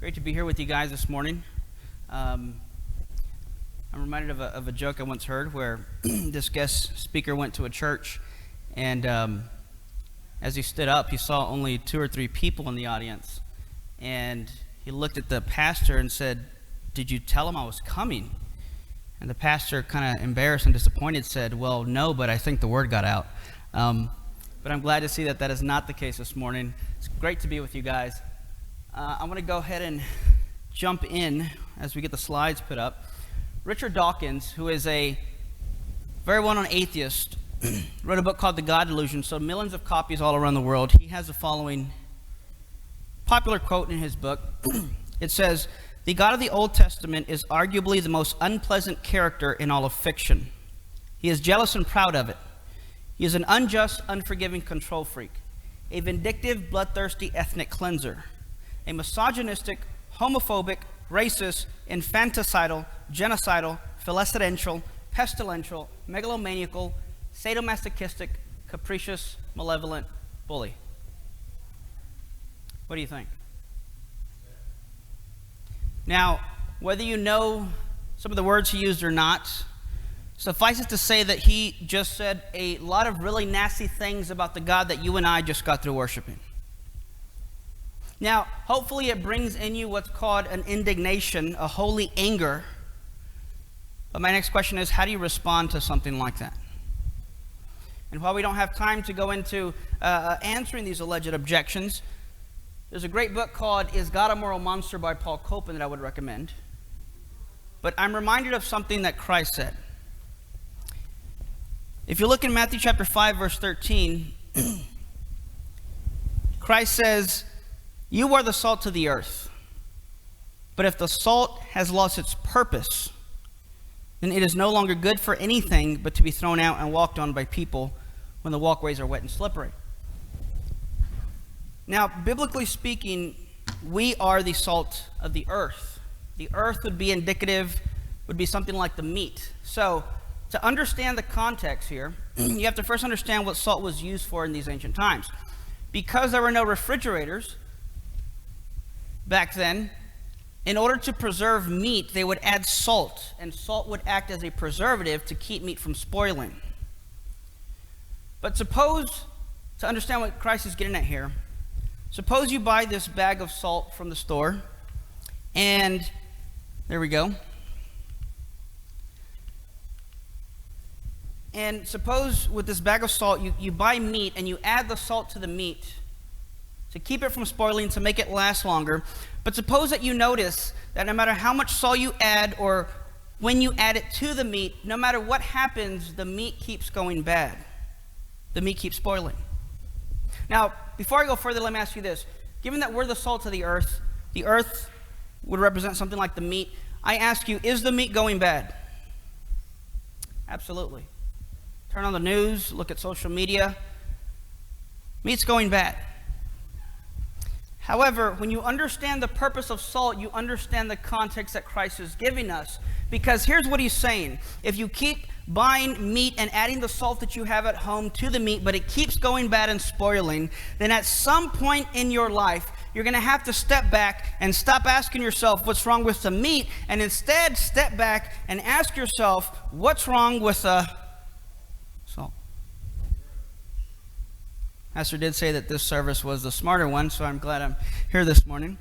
Great to be here with you guys this morning. I'm reminded of a joke I once heard where this guest speaker went to a church, and as he stood up, he saw only 2 or 3 people in the audience, and he looked at the pastor and said, "Did you tell him I was coming?" And the pastor, kind of embarrassed and disappointed, said, "Well, no, but I think the word got out." But I'm glad to see that is not the case this morning. It's great to be with you guys. I'm going to go ahead and jump in as we get the slides put up. Richard Dawkins, who is a very well-known atheist, wrote a book called The God Delusion, sold millions of copies all around the world. He has the following popular quote in his book. It says, "The God of the Old Testament is arguably the most unpleasant character in all of fiction. He is jealous and proud of it. He is an unjust, unforgiving control freak, a vindictive, bloodthirsty ethnic cleanser, a misogynistic, homophobic, racist, infanticidal, genocidal, philistidential, pestilential, megalomaniacal, sadomasochistic, capricious, malevolent bully." What do you think? Now, whether you know some of the words he used or not, suffice it to say that he just said a lot of really nasty things about the God that you and I just got through worshiping. Now, hopefully it brings in you what's called an indignation, a holy anger. But my next question is, how do you respond to something like that? And while we don't have time to go into answering these alleged objections, there's a great book called Is God a Moral Monster by Paul Copan that I would recommend. But I'm reminded of something that Christ said. If you look in Matthew chapter 5, verse 13, Christ says, "You are the salt of the earth. But if the salt has lost its purpose, then it is no longer good for anything but to be thrown out and walked on by people when the walkways are wet and slippery." Now, biblically speaking, we are the salt of the earth. The earth would be indicative, would be something like the meat. So, to understand the context here, you have to first understand what salt was used for in these ancient times. Because there were no refrigerators back then, in order to preserve meat, they would add salt, and salt would act as a preservative to keep meat from spoiling. But suppose, to understand what Christ is getting at here, suppose you buy this bag of salt from the store, and there we go. And suppose with this bag of salt, you buy meat and you add the salt to the meat to keep it from spoiling, to make it last longer. But suppose that you notice that no matter how much salt you add or when you add it to the meat, no matter what happens, the meat keeps going bad. The meat keeps spoiling. Now, before I go further, let me ask you this. Given that we're the salt of the earth would represent something like the meat. I ask you, is the meat going bad? Absolutely. Turn on the news, look at social media. Meat's going bad. However, when you understand the purpose of salt, you understand the context that Christ is giving us. Because here's what he's saying. If you keep buying meat and adding the salt that you have at home to the meat, but it keeps going bad and spoiling, then at some point in your life, you're going to have to step back and stop asking yourself what's wrong with the meat, and instead step back and ask yourself what's wrong with the salt. Pastor did say that this service was the smarter one, so I'm glad I'm here this morning.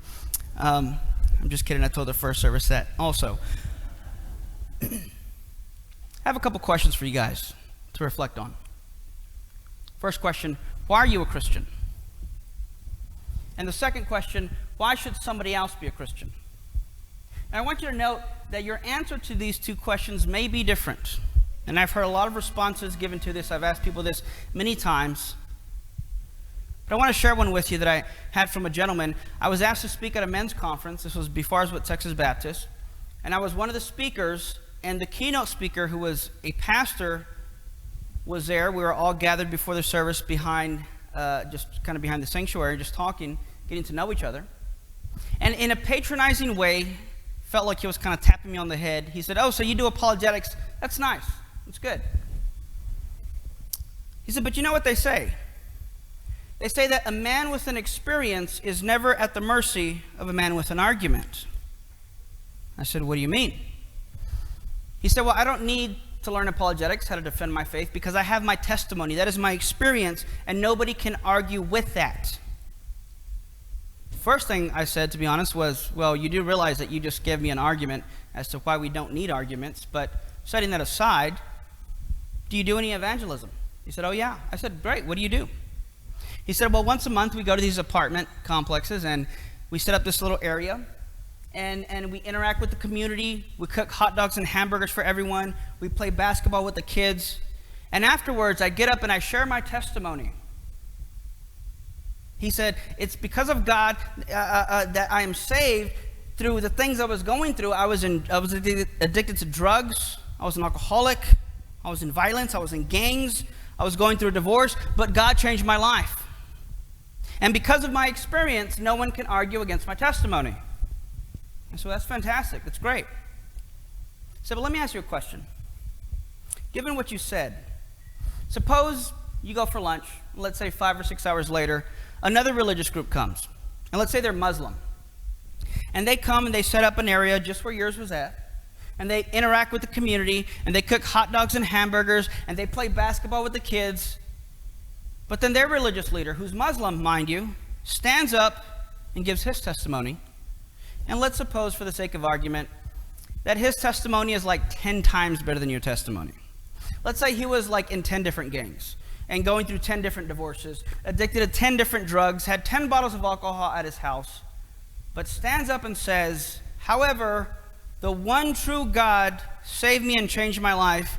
I'm just kidding. I told the first service that also. I have a couple questions for you guys to reflect on. First question, why are you a Christian? And the second question, why should somebody else be a Christian? And I want you to note that your answer to these two questions may be different. And I've heard a lot of responses given to this. I've asked people this many times. But I want to share one with you that I had from a gentleman. I was asked to speak at a men's conference. This was before I was with Texas Baptist. And I was one of the speakers, and the keynote speaker, who was a pastor, was there. We were all gathered before the service behind, just kind of behind the sanctuary, just talking, getting to know each other. And in a patronizing way, felt like he was kind of tapping me on the head. He said, "Oh, so you do apologetics? That's nice. That's good." He said, "But you know what they say? They say that a man with an experience is never at the mercy of a man with an argument. I said, what do you mean? He said, well, I don't need to learn apologetics, how to defend my faith, because I have my testimony. That is my experience, and nobody can argue with that. First thing I said, to be honest, was, well, you do realize that you just gave me an argument as to why we don't need arguments, but setting that aside, do you do any evangelism? He said, oh yeah. I said, great, what do you do? He said, well, once a month we go to these apartment complexes and we set up this little area and we interact with the community. We cook hot dogs and hamburgers for everyone. We play basketball with the kids. And afterwards, I get up and I share my testimony. He said, it's because of God that I am saved through the things I was going through. I was addicted to drugs. I was an alcoholic. I was in violence. I was in gangs. I was going through a divorce. But God changed my life. And because of my experience, no one can argue against my testimony. And so that's fantastic. That's great. So, but let me ask you a question. Given what you said, suppose you go for lunch, let's say 5 or 6 hours later, another religious group comes. And let's say they're Muslim. And they come and they set up an area just where yours was at. And they interact with the community. And they cook hot dogs and hamburgers. And they play basketball with the kids. But then their religious leader, who's Muslim, mind you, stands up and gives his testimony. And let's suppose, for the sake of argument, that his testimony is like 10 times better than your testimony. Let's say he was like in 10 different gangs and going through 10 different divorces, addicted to 10 different drugs, had 10 bottles of alcohol at his house, but stands up and says, however, the one true God saved me and changed my life,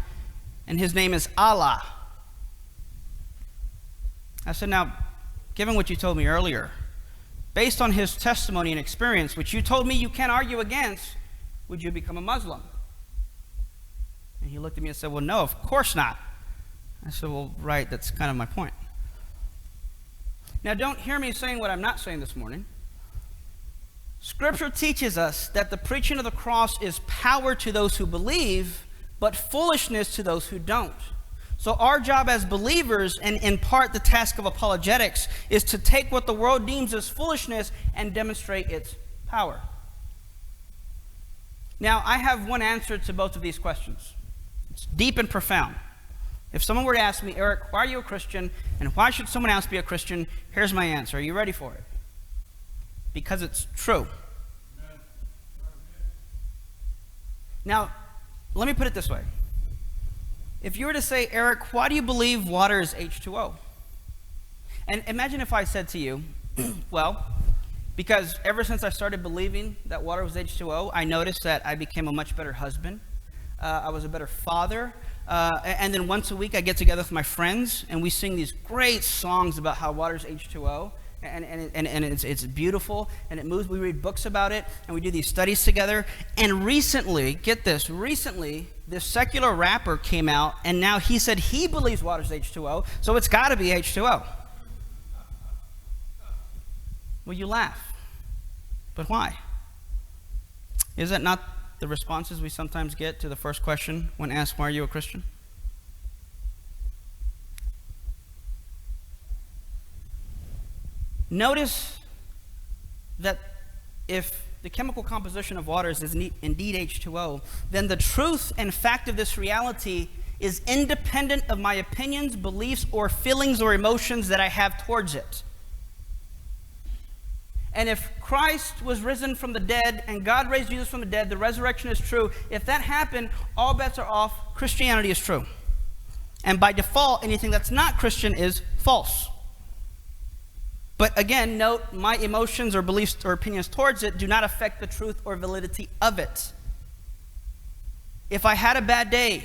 and his name is Allah. I said, now, given what you told me earlier, based on his testimony and experience, which you told me you can't argue against, would you become a Muslim? And he looked at me and said, well, no, of course not. I said, well, right, that's kind of my point. Now, don't hear me saying what I'm not saying this morning. Scripture teaches us that the preaching of the cross is power to those who believe, but foolishness to those who don't. So our job as believers, and in part the task of apologetics, is to take what the world deems as foolishness and demonstrate its power. Now, I have one answer to both of these questions. It's deep and profound. If someone were to ask me, Eric, why are you a Christian, and why should someone else be a Christian? Here's my answer. Are you ready for it? Because it's true. Now, let me put it this way. If you were to say, Eric, why do you believe water is H2O? And imagine if I said to you, well, because ever since I started believing that water was H2O, I noticed that I became a much better husband. I was a better father. And then once a week I get together with my friends and we sing these great songs about how water is H2O. And it's beautiful and it moves. We read books about it and we do these studies together. And recently, get this, this secular rapper came out and now he said he believes water's H2O, so it's got to be H2O. Well, you laugh. But why? Is that not the responses we sometimes get to the first question when asked, why are you a Christian? Notice that if the chemical composition of water is indeed H2O, then the truth and fact of this reality is independent of my opinions, beliefs, or feelings or emotions that I have towards it. And if Christ was risen from the dead and God raised Jesus from the dead, the resurrection is true. If that happened, all bets are off. Christianity is true. And by default, anything that's not Christian is false. But again, note, my emotions or beliefs or opinions towards it do not affect the truth or validity of it. If I had a bad day,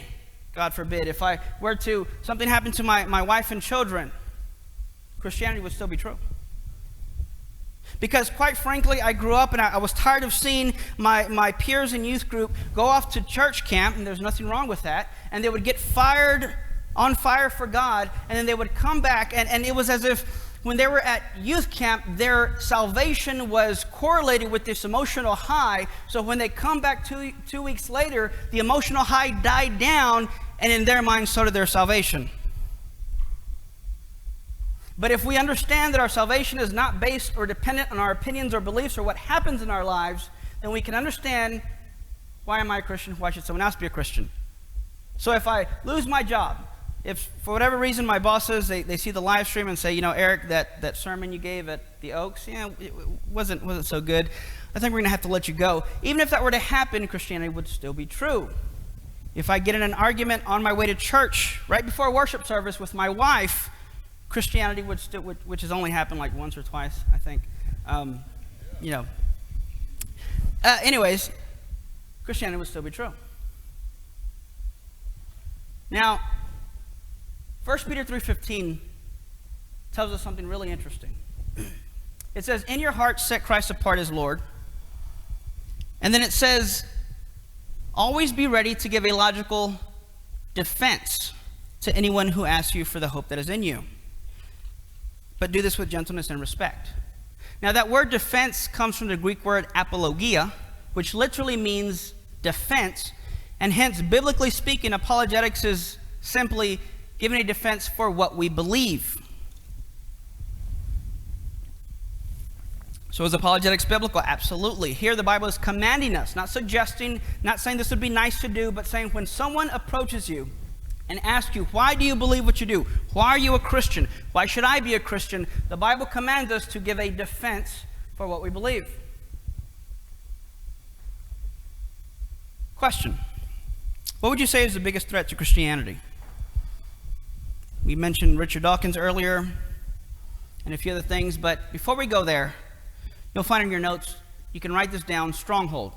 God forbid, if I were to, something happened to my wife and children, Christianity would still be true. Because quite frankly, I grew up and I was tired of seeing my peers in youth group go off to church camp, and there's nothing wrong with that, and they would get on fire for God, and then they would come back, and it was as if when they were at youth camp, their salvation was correlated with this emotional high. So when they come back two weeks later, the emotional high died down, and in their minds, so did their salvation. But if we understand that our salvation is not based or dependent on our opinions or beliefs or what happens in our lives, then we can understand, why am I a Christian? Why should someone else be a Christian? So if I lose my job, if for whatever reason my bosses, they see the live stream and say, you know, Eric, that sermon you gave at the Oaks, it wasn't so good. I think we're going to have to let you go. Even if that were to happen, Christianity would still be true. If I get in an argument on my way to church right before worship service with my wife, Christianity would still, which has only happened like once or twice, I think. Anyways, Christianity would still be true. Now, 1 Peter 3:15 tells us something really interesting. It says, in your heart set Christ apart as Lord. And then it says, always be ready to give a logical defense to anyone who asks you for the hope that is in you. But do this with gentleness and respect. Now that word defense comes from the Greek word apologia, which literally means defense, and hence, biblically speaking, apologetics is simply giving a defense for what we believe. So is apologetics biblical? Absolutely. Here the Bible is commanding us, not suggesting, not saying this would be nice to do, but saying when someone approaches you and asks you, why do you believe what you do? Why are you a Christian? Why should I be a Christian? The Bible commands us to give a defense for what we believe. Question. What would you say is the biggest threat to Christianity? We mentioned Richard Dawkins earlier and a few other things, but before we go there, you'll find in your notes, you can write this down, stronghold.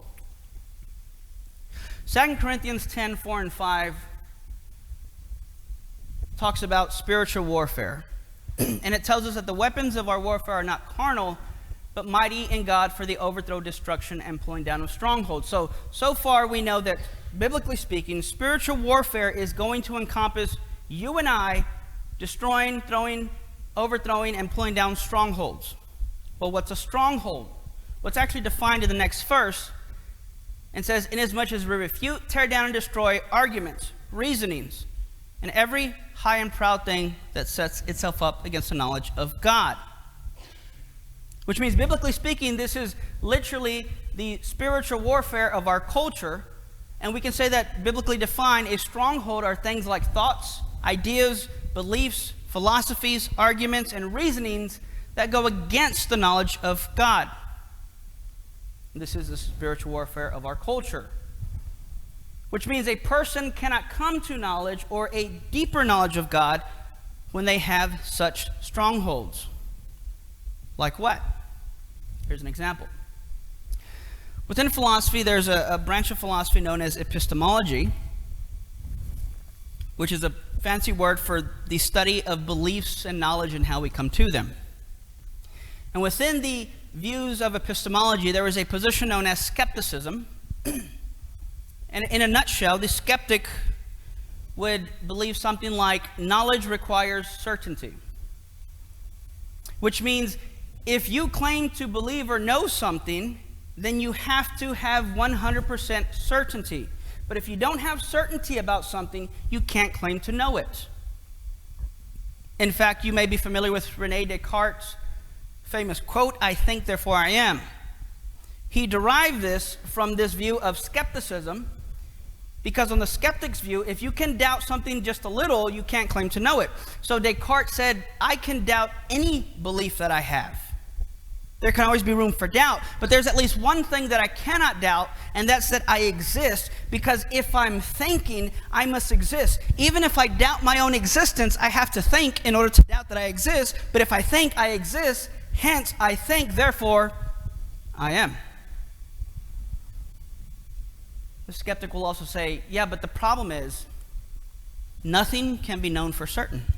2 Corinthians 10, 4 and 5 talks about spiritual warfare. And it tells us that the weapons of our warfare are not carnal, but mighty in God for the overthrow, destruction, and pulling down of strongholds. So far we know that, biblically speaking, spiritual warfare is going to encompass you and I destroying, overthrowing, and pulling down strongholds. Well, what's a stronghold? What's actually defined in the next verse, and says, inasmuch as we refute, tear down, and destroy arguments, reasonings, and every high and proud thing that sets itself up against the knowledge of God. Which means, biblically speaking, this is literally the spiritual warfare of our culture. And we can say that, biblically defined, a stronghold are things like thoughts, ideas, beliefs, philosophies, arguments, and reasonings that go against the knowledge of God. This is the spiritual warfare of our culture. Which means a person cannot come to knowledge or a deeper knowledge of God when they have such strongholds. Like what? Here's an example. Within philosophy, there's a branch of philosophy known as epistemology, which is a fancy word for the study of beliefs and knowledge and how we come to them. And within the views of epistemology, there is a position known as skepticism. And in a nutshell, the skeptic would believe something like knowledge requires certainty. Which means if you claim to believe or know something, then you have to have 100% certainty. But if you don't have certainty about something, you can't claim to know it. In fact, you may be familiar with Rene Descartes' famous quote, "I think, therefore I am." He derived this from this view of skepticism, because on the skeptic's view, if you can doubt something just a little, you can't claim to know it. So Descartes said, I can doubt any belief that I have. There can always be room for doubt, but there's at least one thing that I cannot doubt, and that's that I exist, because if I'm thinking, I must exist. Even if I doubt my own existence, I have to think in order to doubt that I exist, but if I think I exist, hence I think, therefore I am. The skeptic will also say, yeah, but the problem is, nothing can be known for certain.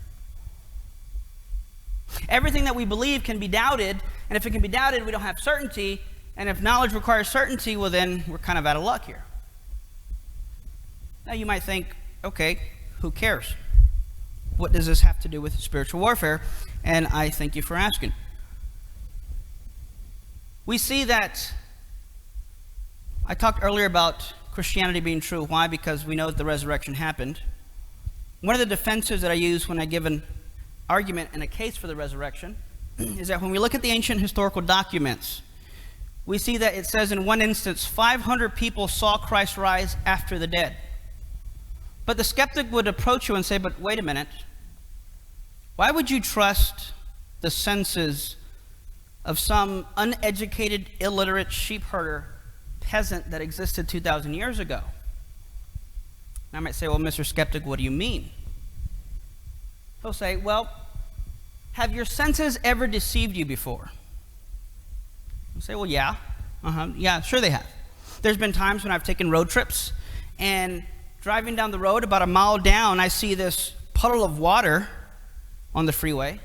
Everything that we believe can be doubted, and if it can be doubted, we don't have certainty, and if knowledge requires certainty, well then, we're kind of out of luck here. Now you might think, okay, who cares? What does this have to do with spiritual warfare? And I thank you for asking. We see that, I talked earlier about Christianity being true. Why? Because we know that the resurrection happened. One of the defenses that I use when I give an argument and a case for the resurrection is that when we look at the ancient historical documents, we see that it says in one instance, 500 people saw Christ rise after the dead. But the skeptic would approach you and say, but wait a minute, why would you trust the senses of some uneducated, illiterate sheep herder peasant that existed 2,000 years ago? And I might say, well, Mr. Skeptic, what do you mean? He'll say, well, have your senses ever deceived you before? I'll say, well, yeah. Yeah, sure they have. There's been times when I've taken road trips, and driving down the road, about a mile down, I see this puddle of water on the freeway.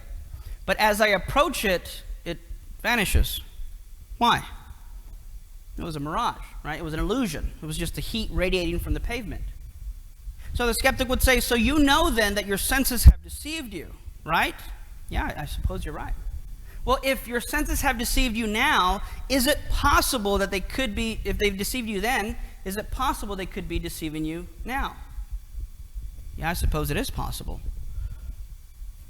But as I approach it, it vanishes. Why? It was a mirage, right? It was an illusion. It was just the heat radiating from the pavement. So the skeptic would say, so you know then that your senses have deceived you, right? Yeah, I suppose you're right. Well, if your senses have deceived you now, is it possible that they could be, if they've deceived you then, is it possible they could be deceiving you now? Yeah, I suppose it is possible.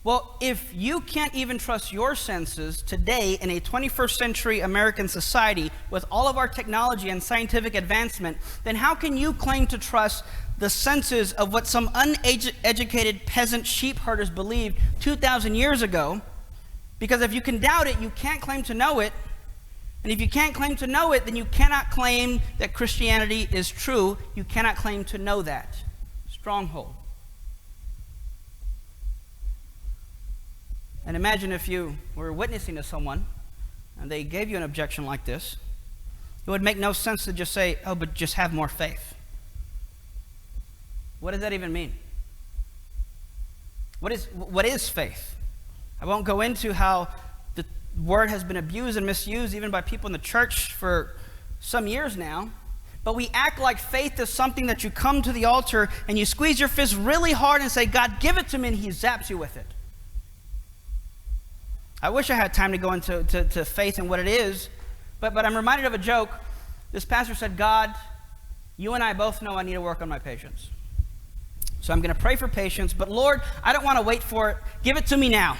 Well, if you can't even trust your senses today in a 21st century American society with all of our technology and scientific advancement, then how can you claim to trust the senses of what some uneducated peasant sheep herders believed 2,000 years ago? Because if you can doubt it, you can't claim to know it. And if you can't claim to know it, then you cannot claim that Christianity is true. You cannot claim to know that. Stronghold. And imagine if you were witnessing to someone and they gave you an objection like this. It would make no sense to just say, oh, but just have more faith. What does that even mean? What is faith? I won't go into how the word has been abused and misused even by people in the church for some years now. But we act like faith is something that you come to the altar and you squeeze your fist really hard and say, God, give it to me, and he zaps you with it. I wish I had time to go into faith and what it is, but I'm reminded of a joke. This pastor said, God, you and I both know I need to work on my patience. So I'm going to pray for patience, but Lord, I don't want to wait for it. Give it to me now.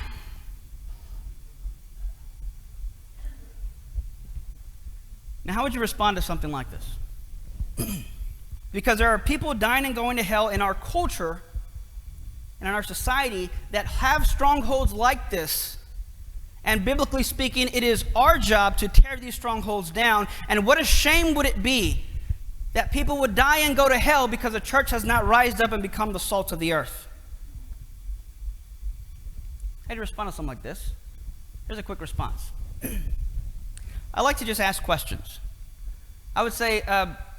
Now, how would you respond to something like this? Because there are people dying and going to hell in our culture and in our society that have strongholds like this. And biblically speaking, it is our job to tear these strongholds down. And what a shame would it be that people would die and go to hell because the church has not rised up and become the salt of the earth. How do you respond to something like this? Here's a quick response. I like to just ask questions. I would say,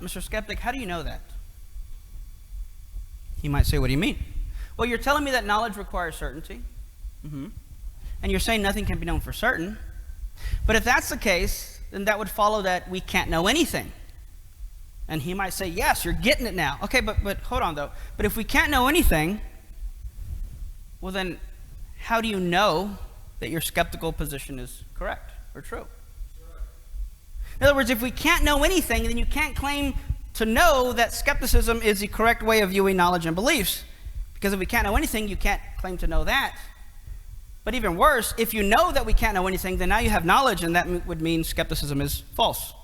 Mr. Skeptic, how do you know that? He might say, what do you mean? Well, you're telling me that knowledge requires certainty. Mm-hmm. And you're saying nothing can be known for certain. But if that's the case, then that would follow that we can't know anything. And he might say, yes, you're getting it now. Okay, but hold on, though. But if we can't know anything, well, then how do you know that your skeptical position is correct or true? In other words, if we can't know anything, then you can't claim to know that skepticism is the correct way of viewing knowledge and beliefs. Because if we can't know anything, you can't claim to know that. But even worse, if you know that we can't know anything, then now you have knowledge, and that would mean skepticism is false.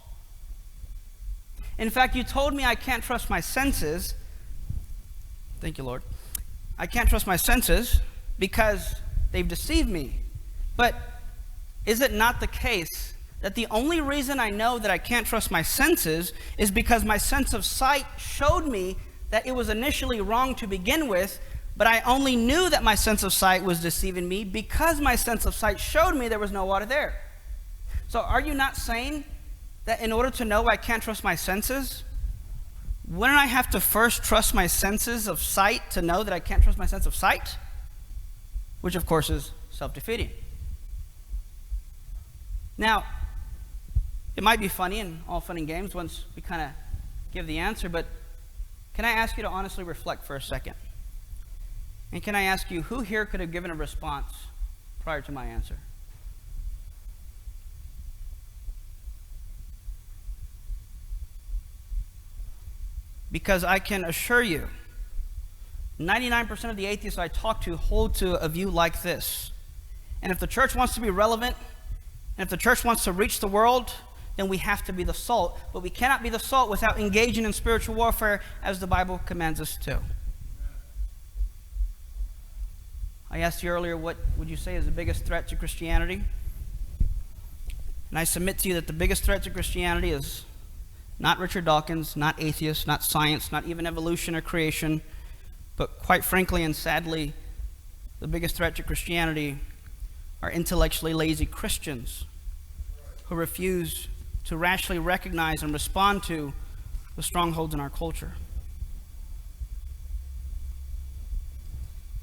In fact, you told me I can't trust my senses. Thank you, Lord. I can't trust my senses because they've deceived me. But is it not the case that the only reason I know that I can't trust my senses is because my sense of sight showed me that it was initially wrong to begin with, but I only knew that my sense of sight was deceiving me because my sense of sight showed me there was no water there. So are you not saying that in order to know I can't trust my senses, wouldn't I have to first trust my senses of sight to know that I can't trust my sense of sight? Which, of course, is self-defeating. Now, it might be funny and all fun and games once we kind of give the answer, but can I ask you to honestly reflect for a second? And can I ask you, who here could have given a response prior to my answer? Because I can assure you, 99% of the atheists I talk to hold to a view like this. And if the church wants to be relevant, and if the church wants to reach the world, then we have to be the salt. But we cannot be the salt without engaging in spiritual warfare as the Bible commands us to. I asked you earlier, what would you say is the biggest threat to Christianity? And I submit to you that the biggest threat to Christianity is not Richard Dawkins, not atheists, not science, not even evolution or creation, but quite frankly and sadly, the biggest threat to Christianity are intellectually lazy Christians who refuse to rationally recognize and respond to the strongholds in our culture.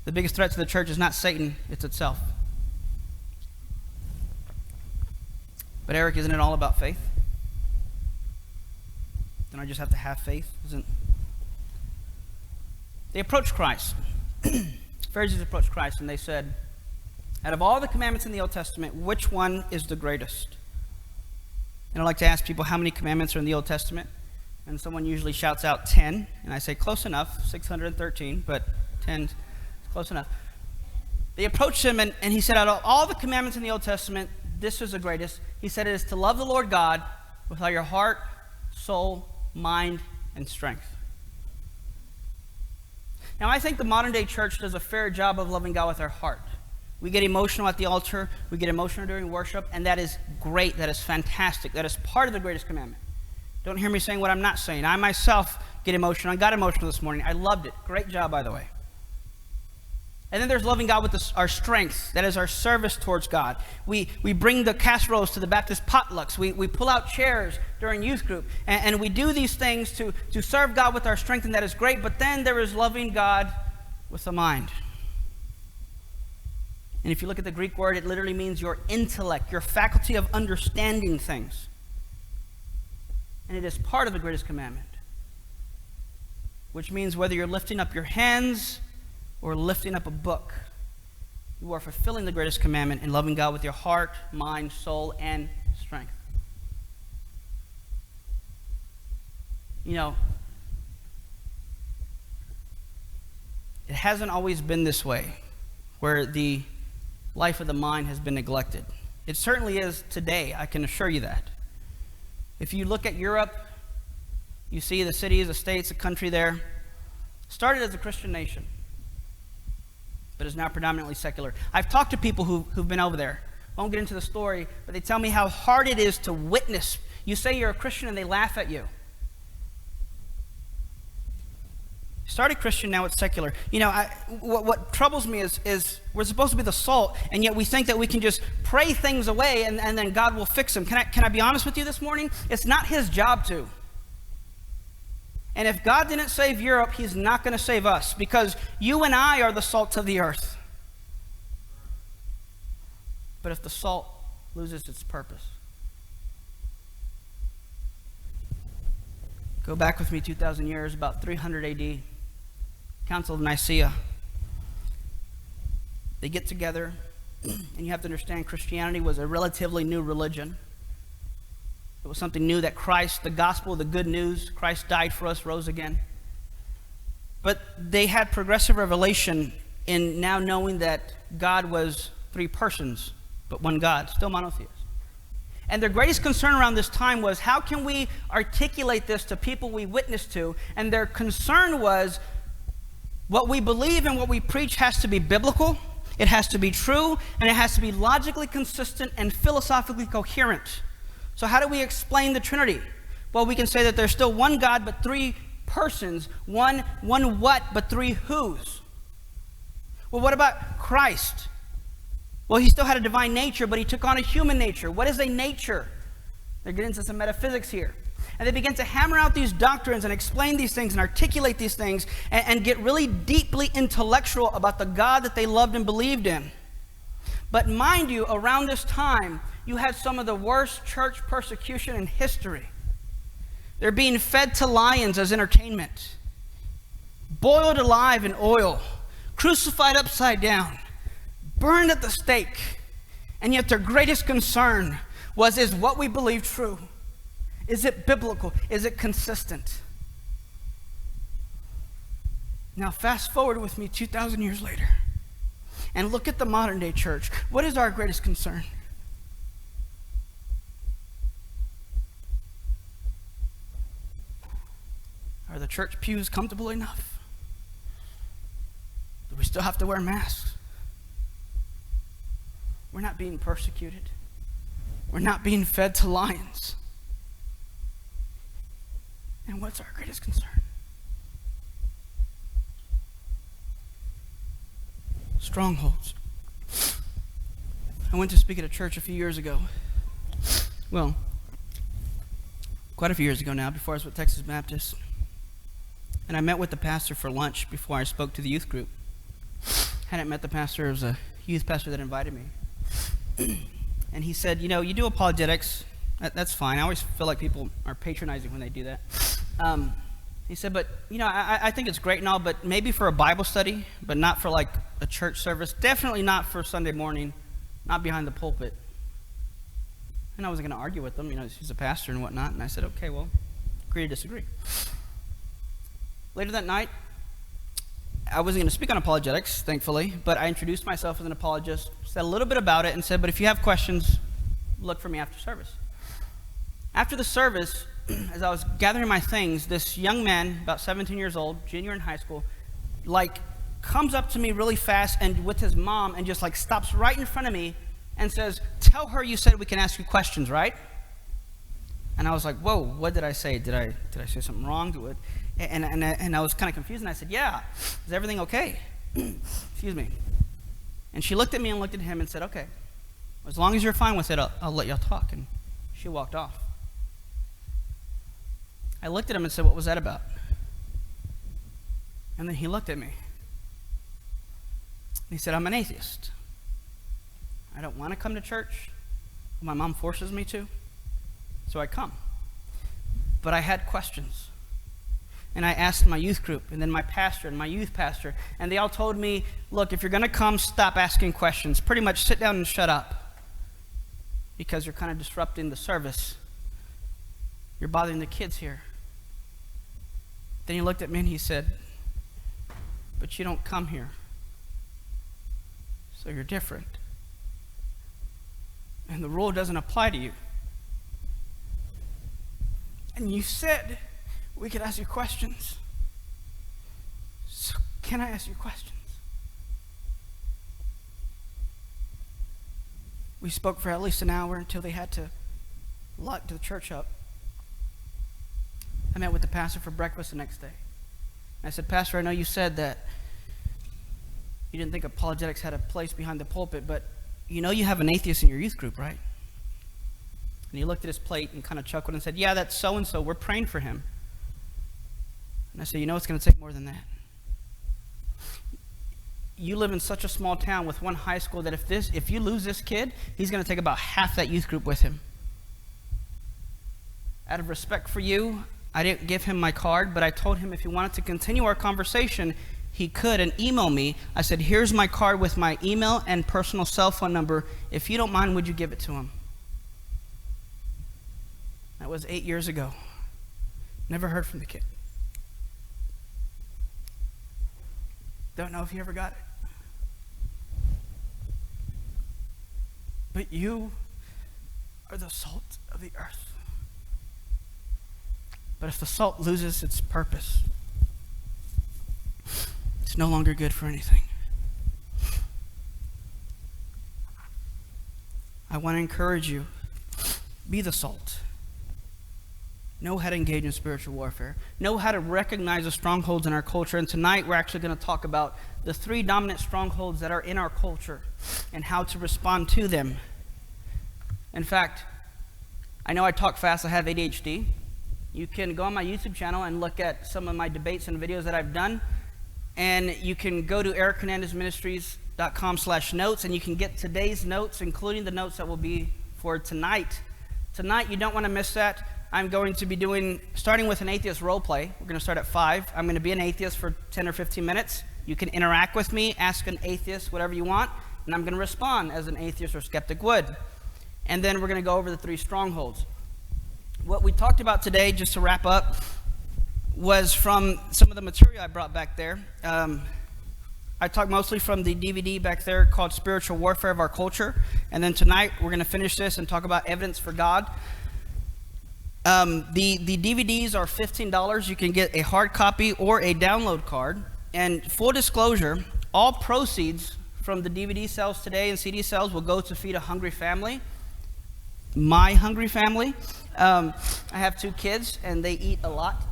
The biggest threat to the church is not Satan, it's itself. But Eric, isn't it all about faith? Don't I just have to have faith? They approached Christ. Pharisees approached Christ and they said, out of all the commandments in the Old Testament, which one is the greatest? And I like to ask people how many commandments are in the Old Testament. And someone usually shouts out 10. And I say, close enough, 613, but 10 is close enough. They approached him and he said, out of all the commandments in the Old Testament, this is the greatest. He said it is to love the Lord God with all your heart, soul, mind, and strength. Now, I think the modern day church does a fair job of loving God with our heart. We get emotional at the altar, we get emotional during worship, and that is great, that is fantastic, that is part of the greatest commandment. Don't hear me saying what I'm not saying. I myself get emotional. I got emotional this morning. I loved it. Great job, by the way. And then there's loving God with our strength. That is our service towards God. We bring the casseroles to the Baptist potlucks. We pull out chairs during youth group. And we do these things to serve God with our strength, and that is great. But then there is loving God with the mind. And if you look at the Greek word, it literally means your intellect, your faculty of understanding things. And it is part of the greatest commandment. Which means whether you're lifting up your hands or lifting up a book, you are fulfilling the greatest commandment in loving God with your heart, mind, soul, and strength. You know, it hasn't always been this way, where the life of the mind has been neglected. It certainly is today, I can assure you that. If you look at Europe, you see the cities, the states, the country there, started as a Christian nation, but is now predominantly secular. I've talked to people who've been over there. I won't get into the story, but they tell me how hard it is to witness. You say you're a Christian and they laugh at you. Started Christian, now it's secular. You know, what troubles me is we're supposed to be the salt, and yet we think that we can just pray things away and then God will fix them. Can I be honest with you this morning? It's not his job to. And if God didn't save Europe, he's not going to save us, because you and I are the salt of the earth. But if the salt loses its purpose. Go back with me 2,000 years, about 300 AD. Council of Nicaea. They get together, and you have to understand Christianity was a relatively new religion. It was something new that Christ, the gospel, the good news, Christ died for us, rose again. But they had progressive revelation in now knowing that God was three persons, but one God, still monotheist. And their greatest concern around this time was, how can we articulate this to people we witness to? And their concern was, what we believe and what we preach has to be biblical, it has to be true, and it has to be logically consistent and philosophically coherent. So how do we explain the Trinity? Well, we can say that there's still one God, but three persons. One what, but three whos. Well, what about Christ? Well, he still had a divine nature, but he took on a human nature. What is a nature? They're getting into some metaphysics here. And they begin to hammer out these doctrines and explain these things and articulate these things and get really deeply intellectual about the God that they loved and believed in. But mind you, around this time, you had some of the worst church persecution in history. They're being fed to lions as entertainment, boiled alive in oil, crucified upside down, burned at the stake. And yet their greatest concern was, is what we believe true? Is it biblical? Is it consistent? Now fast forward with me 2,000 years later. And look at the modern day church. What is our greatest concern? Are the church pews comfortable enough? Do we still have to wear masks? We're not being persecuted. We're not being fed to lions. And what's our greatest concern? Strongholds. I went to speak at a church a few years ago. Well, quite a few years ago now, before I was with Texas Baptist. And I met with the pastor for lunch before I spoke to the youth group. Hadn't met the pastor. It was a youth pastor that invited me. And he said, you do apologetics. That's fine. I always feel like people are patronizing when they do that. He said, but, I think it's great and all, but maybe for a Bible study, but not for like a church service. Definitely not for Sunday morning, not behind the pulpit. And I wasn't going to argue with him. He's a pastor and whatnot. And I said, okay, well, agree to disagree. Later that night, I wasn't going to speak on apologetics, thankfully, but I introduced myself as an apologist, said a little bit about it, and said, but if you have questions, look for me after service. After the service, as I was gathering my things, this young man, about 17 years old, junior in high school, comes up to me really fast and with his mom and just stops right in front of me and says, tell her you said we can ask you questions, right? And I was like, whoa, what did I say? Did I say something wrong to it? And I was kind of confused, and I said, yeah, is everything okay? Excuse me. And she looked at me and looked at him and said, okay, as long as you're fine with it, I'll let y'all talk. And she walked off. I looked at him and said, what was that about? And then he looked at me. He said, I'm an atheist. I don't want to come to church. My mom forces me to, so I come. But I had questions. And I asked my youth group, and then my pastor and my youth pastor, and they all told me, look, if you're going to come, stop asking questions. Pretty much sit down and shut up, because you're kind of disrupting the service. You're bothering the kids here. Then he looked at me and he said, but you don't come here, so you're different. And the rule doesn't apply to you. And you said we could ask you questions. So can I ask you questions? We spoke for at least an hour until they had to lock the church up. I met with the pastor for breakfast the next day. I said, Pastor, I know you said that you didn't think apologetics had a place behind the pulpit, but you have an atheist in your youth group, right? And he looked at his plate and kind of chuckled and said, yeah, that's so-and-so. We're praying for him. And I said, it's going to take more than that. You live in such a small town with one high school that if you lose this kid, he's going to take about half that youth group with him. Out of respect for you, I didn't give him my card, but I told him if he wanted to continue our conversation, he could and email me. I said, here's my card with my email and personal cell phone number. If you don't mind, would you give it to him? That was 8 years ago. Never heard from the kid. Don't know if he ever got it. But you are the salt of the earth. But if the salt loses its purpose, it's no longer good for anything. I want to encourage you, be the salt. Know how to engage in spiritual warfare. Know how to recognize the strongholds in our culture. And tonight we're actually going to talk about the 3 dominant strongholds that are in our culture and how to respond to them. In fact, I know I talk fast. I have ADHD. You can go on my YouTube channel and look at some of my debates and videos that I've done. And you can go to erichernandezministries.com/notes and you can get today's notes, including the notes that will be for tonight. Tonight, you don't want to miss that. I'm going to be starting with an atheist role play. We're going to start at 5. I'm going to be an atheist for 10 or 15 minutes. You can interact with me, ask an atheist whatever you want, and I'm going to respond as an atheist or skeptic would. And then we're going to go over the 3 strongholds. What we talked about today, just to wrap up, was from some of the material I brought back there. I talk mostly from the DVD back there called Spiritual Warfare of Our Culture. And then tonight, we're going to finish this and talk about evidence for God. The DVDs are $15. You can get a hard copy or a download card. And full disclosure, all proceeds from the DVD sales today and CD sales will go to feed a hungry family. My hungry family. I have 2 kids, and they eat a lot.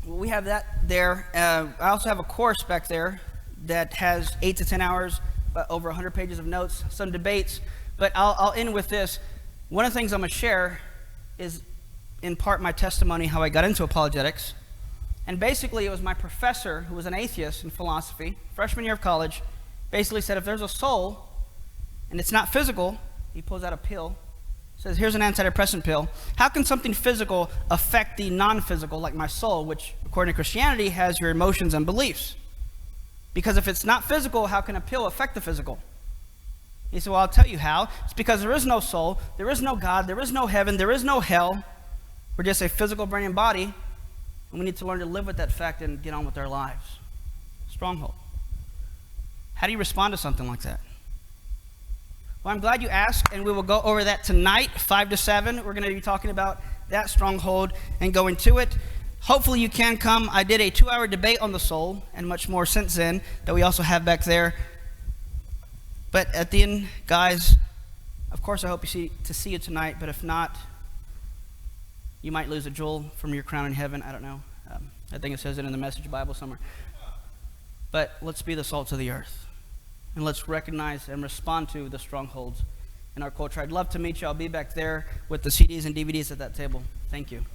We have that there. I also have a course back there that has 8 to 10 hours, over 100 pages of notes, some debates. But I'll end with this. One of the things I'm going to share is, in part, my testimony, how I got into apologetics. And basically, it was my professor, who was an atheist in philosophy, freshman year of college, basically said, if there's a soul and it's not physical, he pulls out a pill, says, here's an antidepressant pill. How can something physical affect the non-physical, like my soul, which, according to Christianity, has your emotions and beliefs? Because if it's not physical, how can a pill affect the physical? He said, well, I'll tell you how. It's because there is no soul, there is no God, there is no heaven, there is no hell. We're just a physical brain and body, and we need to learn to live with that fact and get on with our lives. Stronghold. How do you respond to something like that? Well, I'm glad you asked, and we will go over that tonight, 5 to 7. We're going to be talking about that stronghold and go into it. Hopefully you can come. I did a 2-hour debate on the soul and much more since then that we also have back there. But at the end, guys, of course I hope to see you tonight, but if not, you might lose a jewel from your crown in heaven. I don't know. I think it says it in the Message Bible somewhere. But let's be the salt of the earth. And let's recognize and respond to the strongholds in our culture. I'd love to meet you. I'll be back there with the CDs and DVDs at that table. Thank you.